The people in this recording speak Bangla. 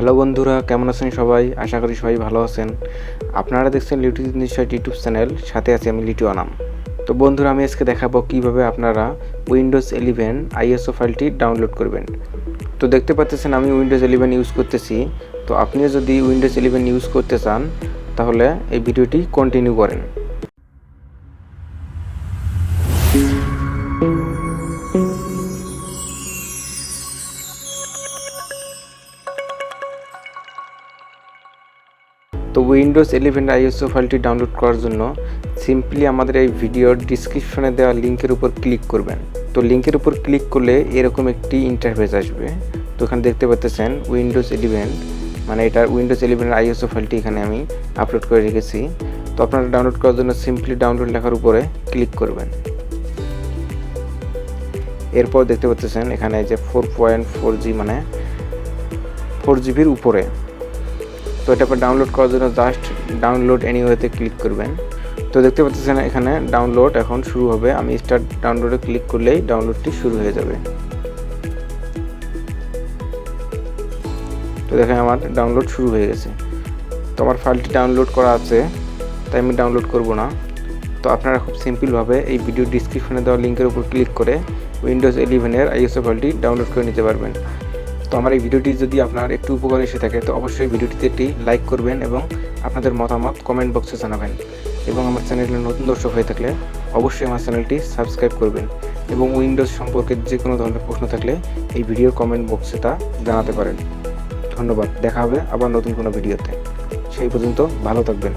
হ্যালো বন্ধুরা, কেমন আছেন সবাই? আশা করি সবাই ভালো আছেন। আপনারা দেখছেন লিটু নিশ্চয় ইউটিউব চ্যানেল, সাথে আছি আমি লিটু আনাম। তো বন্ধুরা, আমি আজকে দেখাবো কিভাবে আপনারা উইন্ডোজ 11 আইএসও ফাইলটি ডাউনলোড করবেন। তো দেখতে পাচ্ছেন আমি উইন্ডোজ 11 ইউজ করতেছি। তো আপনিও যদি উইন্ডোজ 11 ইউজ করতে চান তাহলে এই ভিডিওটি কন্টিনিউ করেন। তো উইন্ডোজ 11 আইএসও ফাইলটি ডাউনলোড করার জন্য সিম্পলি আমাদের এই ভিডিওর ডিসক্রিপশনে দেওয়া লিঙ্কের উপর ক্লিক করবেন। তো লিঙ্কের উপর ক্লিক করলে এরকম একটি ইন্টারফেস আসবে। তো এখানে দেখতে পাচ্ছেন উইন্ডোজ 11, মানে এটা উইন্ডোজ 11 আইএসও ফাইলটি এখানে আমি আপলোড করে রেখেছি। তো আপনারা ডাউনলোড করার জন্য সিম্পলি ডাউনলোড লেখার উপরে ক্লিক করবেন। এরপর দেখতে পাচ্ছেন এখানে যে 4.4G মানে 4GBর উপরে। তো এটা ডাউনলোড করার জন্য জাস্ট ডাউনলোড এনিওয়েতে ক্লিক করবেন। তো দেখতে পাচ্ছেন এখানে ডাউনলোড এখন শুরু হবে। আমি স্টার্ট ডাউনলোডে ক্লিক করলেই ডাউনলোডটি শুরু হয়ে যাবে। তো দেখেন আমার ডাউনলোড শুরু হয়ে গেছে। তো আমার ফাইলটি ডাউনলোড করা আছে, তাই আমি ডাউনলোড করব না। তো আপনারা খুব সিম্পলভাবে এই ভিডিও ডিসক্রিপশনে দেওয়া লিঙ্কের উপর ক্লিক করে উইন্ডোজ 11 আইএসও ফাইলটি ডাউনলোড করে নিতে পারবেন। তো আমার এই ভিডিওটি যদি আপনার একটু উপকার এসে থাকে তো অবশ্যই ভিডিওটিতে একটি লাইক করবেন এবং আপনাদের মতামত কমেন্ট বক্সে জানাবেন। এবং আমার চ্যানেলে নতুন দর্শক হয়ে থাকলে অবশ্যই আমার চ্যানেলটি সাবস্ক্রাইব করবেন। এবং উইন্ডোজ সম্পর্কে যে কোনো ধরনের প্রশ্ন থাকলে এই ভিডিওর কমেন্ট বক্সে তা জানাতে পারেন। ধন্যবাদ। দেখা হবে আবার নতুন কোনো ভিডিওতে। সেই পর্যন্ত ভালো থাকবেন।